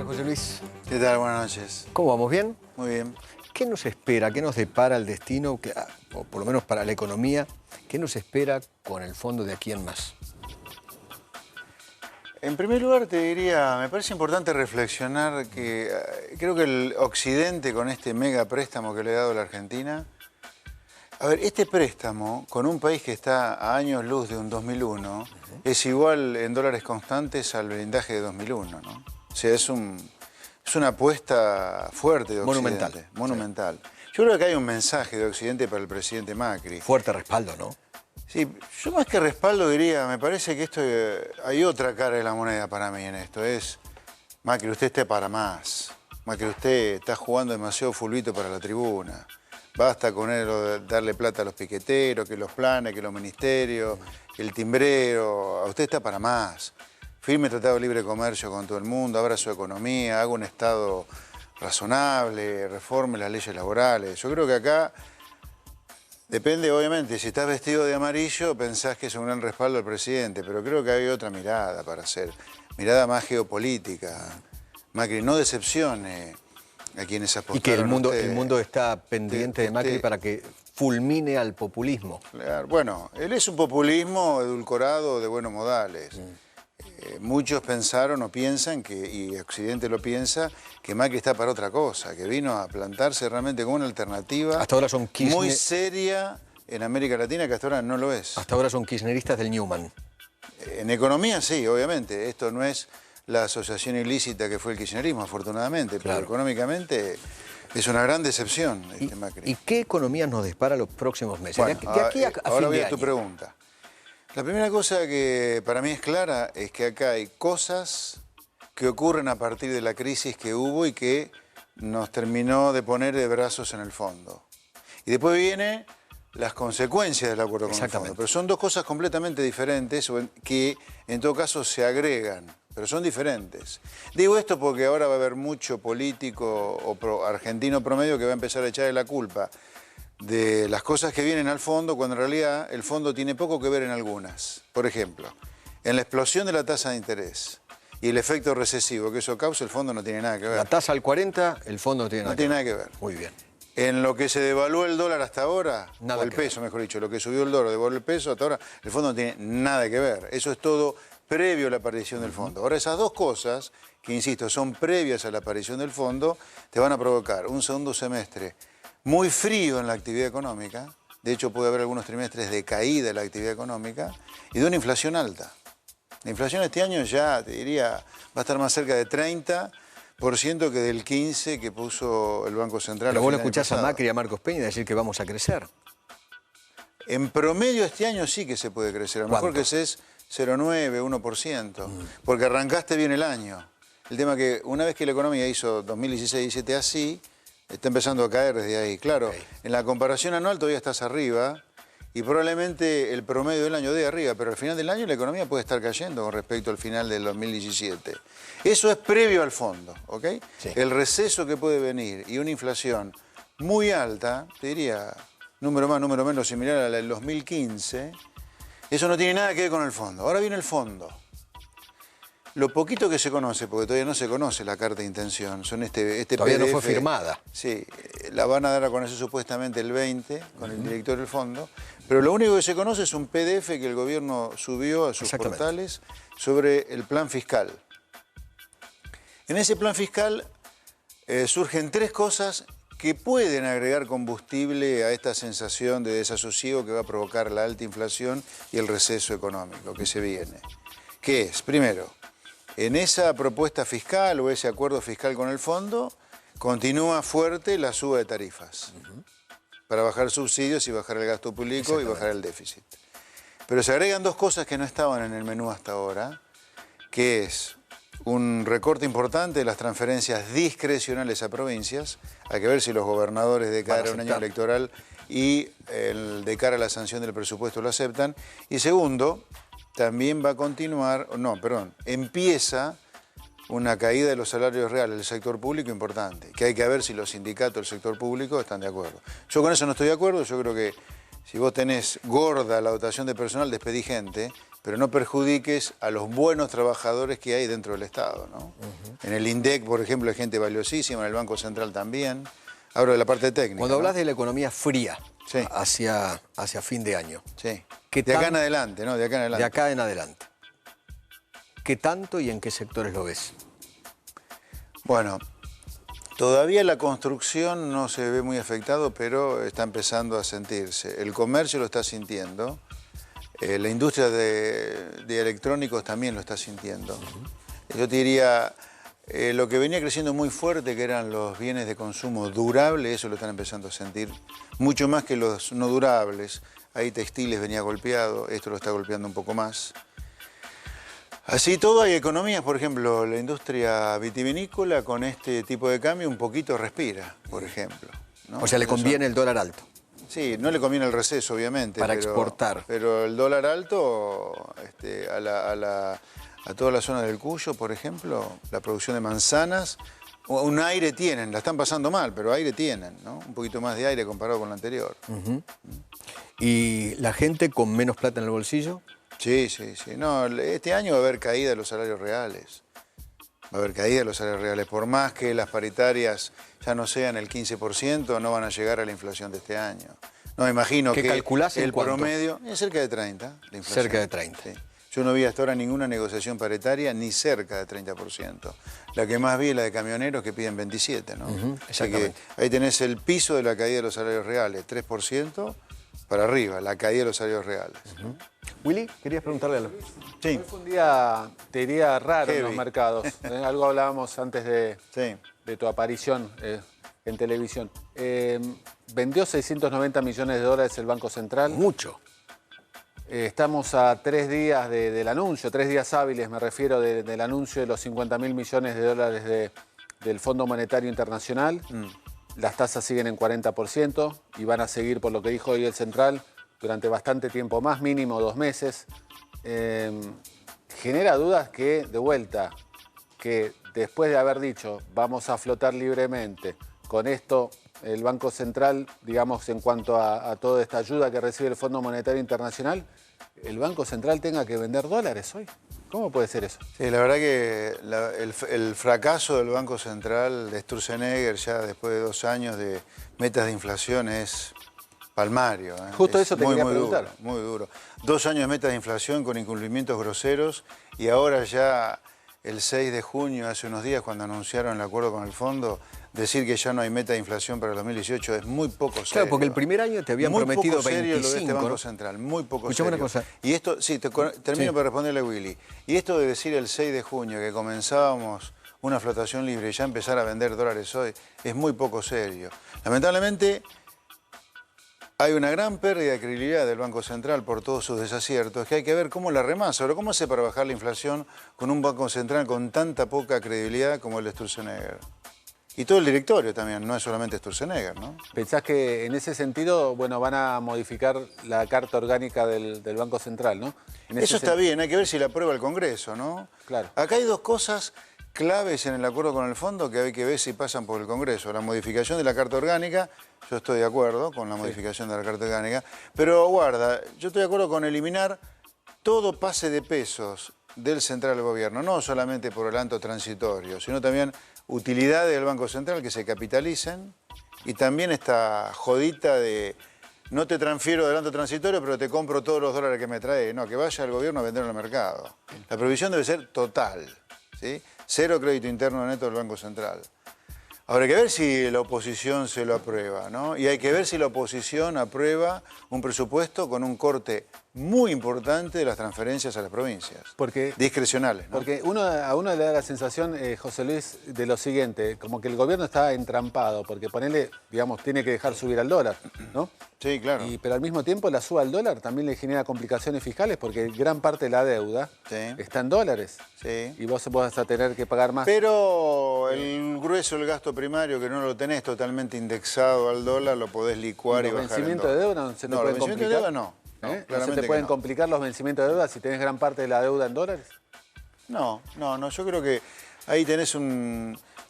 José Luis. ¿Qué tal? Buenas noches. ¿Cómo vamos? ¿Bien? Muy bien. ¿Qué nos espera? ¿Qué nos depara el destino, o por lo menos para la economía? ¿Qué nos espera con el fondo de aquí en más? En primer lugar te diría, me parece importante reflexionar que creo que el Occidente con este mega préstamo que le ha dado a la Argentina, a ver, este préstamo con un país que está a años luz de un 2001 es igual en dólares constantes al blindaje de 2001, ¿no? O sea, es una apuesta fuerte de Occidente. Monumental. Monumental. Sí. Yo creo que hay un mensaje de Occidente para el presidente Macri. Fuerte respaldo, ¿no? Sí, yo más que respaldo diría, me parece que esto, hay otra cara de la moneda para mí en esto, es, Macri, usted esté para más, Macri, usted está jugando demasiado fulbito para la tribuna, basta con él de darle plata a los piqueteros, que los planes, que los ministerios, que el timbrero, a usted está para más, firme tratado de libre comercio con todo el mundo, abra su economía, haga un Estado razonable, reforme las leyes laborales, yo creo que acá... Depende, obviamente, si estás vestido de amarillo pensás que es un gran respaldo al presidente, pero creo que hay otra mirada para hacer, mirada más geopolítica. Macri, no decepcione a quienes apostaron. Y que el mundo está pendiente de Macri para que fulmine al populismo. Bueno, él es un populismo edulcorado de buenos modales. Muchos pensaron o piensan, y Occidente lo piensa, que Macri está para otra cosa, que vino a plantarse realmente como una alternativa hasta ahora son muy seria en América Latina, que hasta ahora no lo es. Hasta ahora son kirchneristas del Newman. En economía sí, obviamente. Esto no es la asociación ilícita que fue el kirchnerismo, afortunadamente, pero económicamente es una gran decepción Macri. ¿Y qué economía nos depara los próximos meses? Bueno, de aquí a ahora fin voy de a tu año. pregunta. La primera cosa que para mí es clara es que acá hay cosas que ocurren a partir de la crisis que hubo y que nos terminó de poner de brazos en el fondo. Y después vienen las consecuencias del acuerdo con el fondo. Pero son dos cosas completamente diferentes que en todo caso se agregan, pero son diferentes. Digo esto porque ahora va a haber mucho político argentino promedio que va a empezar a echarle la culpa de las cosas que vienen al fondo, cuando en realidad el fondo tiene poco que ver en algunas. Por ejemplo, en la explosión de la tasa de interés y el efecto recesivo que eso causa, el fondo no tiene nada que ver. La tasa al 40, el fondo no tiene nada que ver. Muy bien. En lo que se devaluó el dólar hasta ahora, o el peso, mejor dicho, lo que subió el dólar, devaluó el peso hasta ahora, el fondo no tiene nada que ver. Eso es todo previo a la aparición del fondo. Ahora, esas dos cosas, que insisto, son previas a la aparición del fondo, te van a provocar un segundo semestre muy frío en la actividad económica, de hecho puede haber algunos trimestres de caída de la actividad económica, y de una inflación alta. La inflación este año ya, te diría, va a estar más cerca de 30% que del 15% que puso el Banco Central. Pero vos lo escuchás a Macri y a Marcos Peña decir que vamos a crecer. En promedio este año sí que se puede crecer, a lo mejor que es 0,9, 1%, porque arrancaste bien el año. El tema que una vez que la economía hizo 2016-17 así, está empezando a caer desde ahí. Claro, en la comparación anual todavía estás arriba y probablemente el promedio del año de arriba, pero al final del año la economía puede estar cayendo con respecto al final del 2017. Eso es previo al fondo, ¿ok? Sí. El receso que puede venir y una inflación muy alta, te diría, número más, número menos, similar a la del 2015, eso no tiene nada que ver con el fondo. Ahora viene el fondo. Lo poquito que se conoce, porque todavía no se conoce la carta de intención, son este todavía PDF, no fue firmada. Sí, la van a dar a conocer supuestamente el 20 con el director del fondo, pero lo único que se conoce es un PDF que el gobierno subió a sus portales sobre el plan fiscal. En ese plan fiscal surgen tres cosas que pueden agregar combustible a esta sensación de desasosiego que va a provocar la alta inflación y el receso económico que se viene. ¿Qué es? Primero, en esa propuesta fiscal o ese acuerdo fiscal con el fondo, continúa fuerte la suba de tarifas para bajar subsidios y bajar el gasto público y bajar el déficit. Pero se agregan dos cosas que no estaban en el menú hasta ahora, que es un recorte importante de las transferencias discrecionales a provincias, hay que ver si los gobernadores de cara a un año electoral y de cara a la sanción del presupuesto lo aceptan, y segundo, también va a continuar, empieza una caída de los salarios reales del sector público importante, que hay que ver si los sindicatos del sector público están de acuerdo. Yo con eso no estoy de acuerdo, yo creo que si vos tenés gorda la dotación de personal, despedí gente, pero no perjudiques a los buenos trabajadores que hay dentro del Estado, ¿no? En el INDEC, por ejemplo, hay gente valiosísima, en el Banco Central también. Hablo de la parte técnica. Cuando hablas ¿no? de la economía fría, sí, hacia fin de año. Sí. De acá en adelante, ¿no? De acá en adelante. De acá en adelante. ¿Qué tanto y en qué sectores lo ves? Bueno, todavía la construcción no se ve muy afectado, pero está empezando a sentirse. El comercio lo está sintiendo. La industria de electrónicos también lo está sintiendo. Yo te diría, lo que venía creciendo muy fuerte, que eran los bienes de consumo durables, eso lo están empezando a sentir mucho más que los no durables. Ahí textiles venía golpeado, esto lo está golpeando un poco más. Así todo, hay economías, por ejemplo, la industria vitivinícola con este tipo de cambio un poquito respira, por ejemplo, ¿no? O sea, le conviene el dólar alto. Sí, no le conviene el receso, obviamente. Para exportar. Pero el dólar alto, a toda la zona del Cuyo, por ejemplo, la producción de manzanas, un aire tienen, la están pasando mal, pero aire tienen, ¿no? Un poquito más de aire comparado con lo anterior. ¿Y la gente con menos plata en el bolsillo? Sí. No, este año va a haber caída de los salarios reales. Va a haber caída de los salarios reales. Por más que las paritarias ya no sean el 15%, no van a llegar a la inflación de este año. No, me imagino que el promedio es cerca de 30, la inflación. Cerca de 30. Sí. Yo no vi hasta ahora ninguna negociación paritaria ni cerca de 30%. La que más vi es la de camioneros que piden 27%, ¿no? Exactamente. Que ahí tenés el piso de la caída de los salarios reales, 3% para arriba, la caída de los salarios reales. Willy, querías preguntarle algo. Sí. Hoy fue un día, te diría, raro Heavy. en los mercados. Algo hablábamos antes de tu aparición en televisión. Vendió 690 millones de dólares el Banco Central. Mucho. Estamos a 3 días del anuncio, 3 días hábiles, me refiero, del anuncio de los 50.000 millones de dólares del Fondo Monetario Internacional. Las tasas siguen en 40% y van a seguir, por lo que dijo hoy el Central, durante bastante tiempo más, mínimo 2 meses. Genera dudas que, de vuelta, que después de haber dicho vamos a flotar libremente, con esto el Banco Central, digamos, en cuanto a toda esta ayuda que recibe el Fondo Monetario Internacional, el Banco Central tenga que vender dólares hoy. ¿Cómo puede ser eso? Sí, la verdad que el fracaso del Banco Central de Sturzenegger ya después de 2 años de metas de inflación es palmario. Justo es eso te quería preguntar. Duro, muy duro. 2 años de metas de inflación con incumplimientos groseros y ahora ya el 6 de junio, hace unos días, cuando anunciaron el acuerdo con el fondo, decir que ya no hay meta de inflación para el 2018 es muy poco serio. Claro, porque el primer año te habían prometido muy poco serio 25, lo de este Banco ¿no? Central, muy poco Escuchame serio. una cosa. Y esto, sí, termino para responderle a Willy. Y esto de decir el 6 de junio que comenzábamos una flotación libre y ya empezar a vender dólares hoy, es muy poco serio. Lamentablemente, hay una gran pérdida de credibilidad del Banco Central por todos sus desaciertos, que hay que ver cómo la remasa. Ahora, ¿cómo hace para bajar la inflación con un Banco Central con tanta poca credibilidad como el de Sturzenegger? Y todo el directorio también, no es solamente Sturzenegger, ¿no? ¿Pensás que en ese sentido, bueno, van a modificar la carta orgánica del Banco Central, ¿no? Eso está bien, hay que ver si la aprueba el Congreso, ¿no? Claro. Acá hay 2 cosas claves en el acuerdo con el fondo que hay que ver si pasan por el Congreso. La modificación de la carta orgánica, yo estoy de acuerdo con la modificación de la carta orgánica, pero guarda, yo estoy de acuerdo con eliminar todo pase de pesos del central del gobierno, no solamente por el adelanto transitorio, sino también utilidades del Banco Central que se capitalicen y también esta jodita de no te transfiero adelanto transitorio, pero te compro todos los dólares que me trae. No, que vaya el gobierno a vender en el mercado. La provisión debe ser total, ¿sí? 0 crédito interno neto del Banco Central. Ahora hay que ver si la oposición se lo aprueba, ¿no? Y hay que ver si la oposición aprueba un presupuesto con un corte muy importante de las transferencias a las provincias. Discrecionales, ¿no? Porque a uno le da la sensación, José Luis, de lo siguiente, como que el gobierno está entrampado, porque ponerle, digamos, tiene que dejar subir al dólar, ¿no? Sí, claro. Pero al mismo tiempo la suba al dólar también le genera complicaciones fiscales porque gran parte de la deuda está en dólares. Sí. Y vos vas a tener que pagar más. Pero el grueso del gasto primario, que no lo tenés totalmente indexado al dólar, lo podés licuar y bajar en vencimientos de deuda no se te pueden complicar. Los vencimientos de deuda no. ¿No se te pueden complicar los vencimientos de deuda si tenés gran parte de la deuda en dólares? No, yo creo que ahí tenés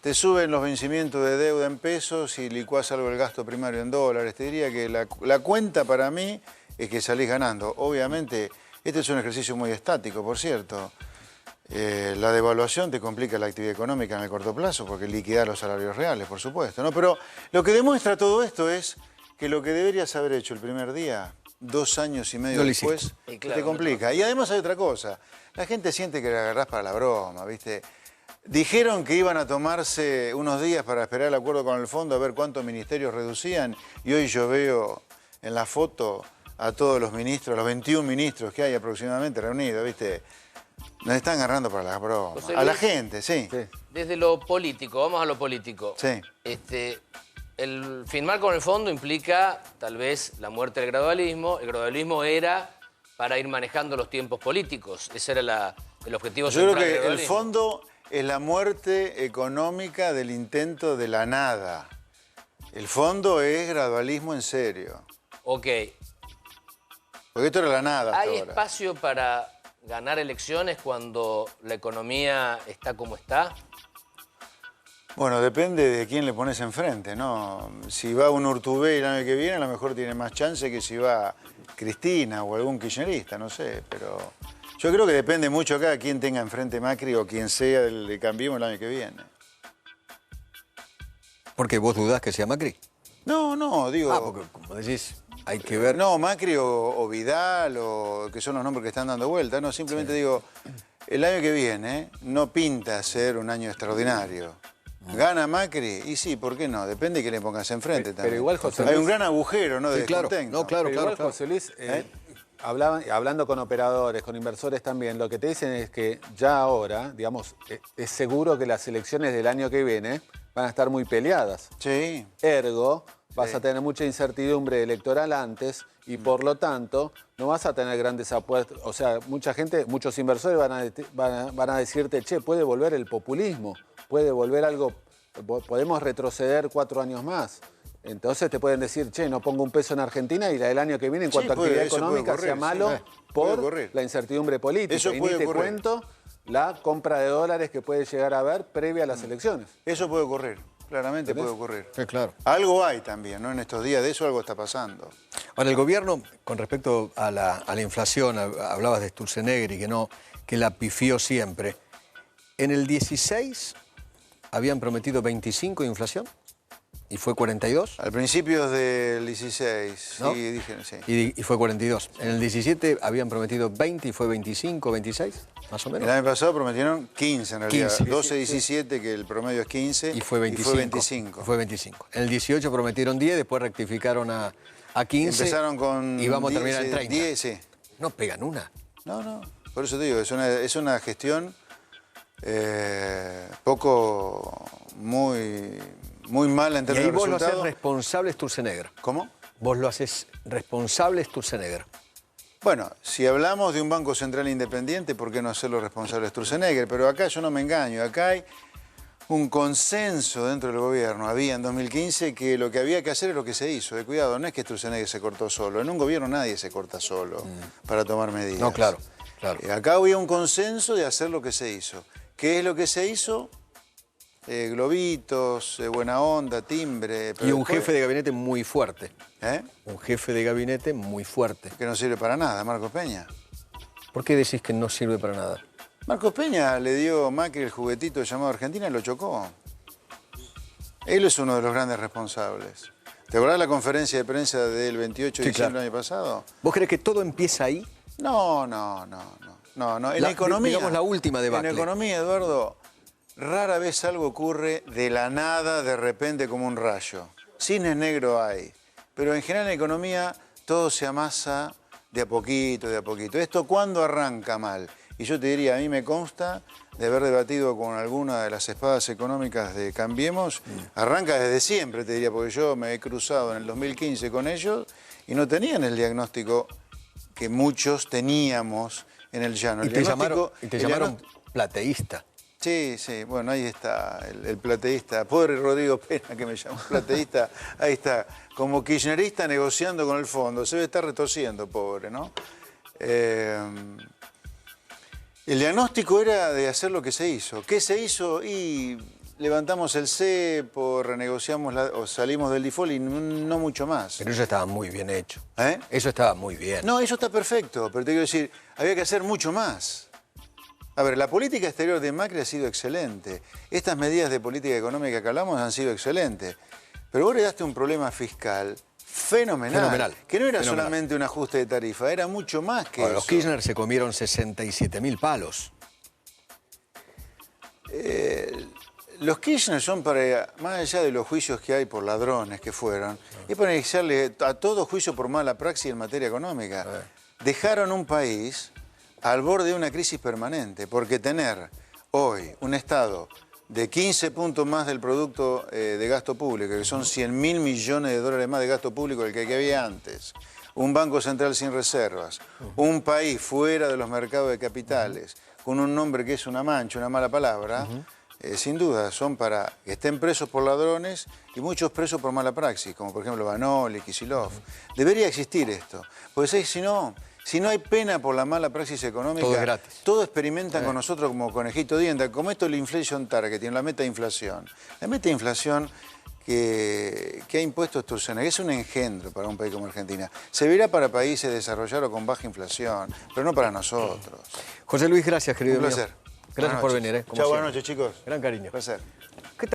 te suben los vencimientos de deuda en pesos y licuás algo del gasto primario en dólares. Te diría que la cuenta para mí es que salís ganando. Obviamente, Este es un ejercicio muy estático, por cierto. La devaluación te complica la actividad económica en el corto plazo porque liquidar los salarios reales, por supuesto, ¿no? Pero lo que demuestra todo esto es que lo que deberías haber hecho el primer día, 2 años y medio después, te complica. Y además hay otra cosa. La gente siente que la agarrás para la broma, ¿viste? Dijeron que iban a tomarse unos días para esperar el acuerdo con el fondo a ver cuántos ministerios reducían y hoy yo veo en la foto a todos los ministros, los 21 ministros que hay aproximadamente reunidos, ¿viste? Nos están agarrando para las bromas. A la gente, sí. Desde lo político, vamos a lo político. Sí. El firmar con el fondo implica tal vez la muerte del gradualismo. El gradualismo era para ir manejando los tiempos políticos. Ese era el objetivo central. Yo creo del que el gradualismo. fondo es la muerte económica del intento de la nada. El fondo es gradualismo en serio. Ok. Porque esto era la nada hasta ¿Hay ahora. espacio para ganar elecciones cuando la economía está como está? Bueno, depende de quién le pones enfrente, ¿no? Si va un Urtubey el año que viene, a lo mejor tiene más chance que si va Cristina o algún kirchnerista, no sé, pero yo creo que depende mucho acá de quién tenga enfrente Macri o quien sea de Cambiemos el año que viene. ¿Porque vos dudás que sea Macri? No, digo... Porque como decís, hay que ver... No, Macri o Vidal, o que son los nombres que están dando vuelta, no, simplemente digo, el año que viene no pinta ser un año extraordinario. ¿Gana Macri? Y sí, ¿por qué no? Depende de que le pongas enfrente también. Pero igual, José Hay Luis, un gran agujero, ¿no? De claro. descontento. No, claro, pero igual, claro. José Luis, hablando con operadores, con inversores también, lo que te dicen es que ya ahora, digamos, es seguro que las elecciones del año que viene van a estar muy peleadas. Sí. Ergo, vas Sí. a tener mucha incertidumbre electoral antes y por lo tanto no vas a tener grandes apuestas. O sea, mucha gente, muchos inversores van a decirte, che, puede volver el populismo, puede volver algo, podemos retroceder 4 años más. Entonces te pueden decir, che, no pongo un peso en Argentina y la del año que viene en cuanto a actividad económica sea malo por la incertidumbre política. Eso y puede ni te ocurrir. cuento la compra de dólares que puede llegar a haber previa a las elecciones. Eso puede ocurrir, claramente puede ocurrir. Sí, claro. Algo hay también, ¿no? En estos días de eso algo está pasando. Ahora, el gobierno, con respecto a la inflación, hablabas de Sturzenegger y que la pifió siempre. En el 16 habían prometido 25 de inflación y fue 42. Al principio del 16, ¿No? sí, dijeron, sí. Y fue 42. En el 17 habían prometido 20 y fue 25, 26, más o menos. El año pasado prometieron 15 en realidad. 15. 12, 17, que el promedio es 15. Y fue 25. Fue 25. En el 18 prometieron 10, después rectificaron a 15. Empezaron con y vamos a 10, terminar en 30. 10, sí. No pegan una. No. Por eso te digo, es una gestión muy mala en Y términos ahí de vos lo haces resultados. responsable Sturzenegger. ¿Cómo? Vos lo haces responsable Sturzenegger. Bueno, si hablamos de un Banco Central independiente, ¿por qué no hacerlo responsable Sturzenegger? Pero acá yo no me engaño, acá hay un consenso dentro del gobierno. Había en 2015 que lo que había que hacer es lo que se hizo. Cuidado, no es que Sturzenegger se cortó solo. En un gobierno nadie se corta solo para tomar medidas. No, claro. Acá había un consenso de hacer lo que se hizo. ¿Qué es lo que se hizo? Globitos, buena onda, timbre. Y un jefe de gabinete muy fuerte. ¿Eh? Un jefe de gabinete muy fuerte. Que no sirve para nada, Marcos Peña. ¿Por qué decís que no sirve para nada? Marcos Peña le dio a Macri el juguetito llamado Argentina y lo chocó. Él es uno de los grandes responsables. ¿Te acordás la conferencia de prensa del 28 de diciembre del año pasado? ¿Vos crees que todo empieza ahí? No. En economía. Digamos la última debacle. En economía, Eduardo, rara vez algo ocurre de la nada, de repente, como un rayo. Cisnes negros hay. Pero en general en economía todo se amasa de a poquito, de a poquito. ¿Esto cuándo arranca mal? Y yo te diría, a mí me consta de haber debatido con alguna de las espadas económicas de Cambiemos, arranca desde siempre, te diría, porque yo me he cruzado en el 2015 con ellos y no tenían el diagnóstico que muchos teníamos en el llano. Y te llamaron plateísta. Sí, bueno, ahí está, el plateísta. Pobre Rodrigo Pena que me llamó plateísta. Ahí está, como kirchnerista negociando con el fondo. Se debe estar retorciendo, pobre, ¿no? El diagnóstico era de hacer lo que se hizo. ¿Qué se hizo? Y levantamos el cepo, renegociamos o salimos del default y no mucho más. Pero eso estaba muy bien hecho. ¿Eh? Eso estaba muy bien. No, eso está perfecto, pero te quiero decir, había que hacer mucho más. A ver, la política exterior de Macri ha sido excelente. Estas medidas de política económica que hablamos han sido excelentes. Pero vos le daste un problema fiscal fenomenal. Que no era solamente un ajuste de tarifa, era mucho más que eso. Los Kirchner se comieron 67.000 palos. Los Kirchner son para, más allá de los juicios que hay por ladrones que fueron, es para iniciarle a todo juicio por mala praxis en materia económica. Dejaron un país al borde de una crisis permanente, porque tener hoy un Estado de 15 puntos más del producto de gasto público, que son 100.000 millones de dólares más de gasto público del que había antes, un Banco Central sin reservas, un país fuera de los mercados de capitales, con un nombre que es una mancha, una mala palabra, sin duda son para que estén presos por ladrones y muchos presos por mala praxis, como por ejemplo Banoli, Kicillof. Debería existir esto, porque si no hay pena por la mala praxis económica, todo es gratis. Todos experimentan con nosotros como conejito diente, como esto es el inflation targeting, la meta de inflación. La meta de inflación que ha impuesto Sturzenegger es un engendro para un país como Argentina. Se verá para países desarrollados con baja inflación, pero no para nosotros. José Luis, gracias, querido. Un placer. Gracias por venir. Chao, buenas noches, chicos. Gran cariño. Un placer.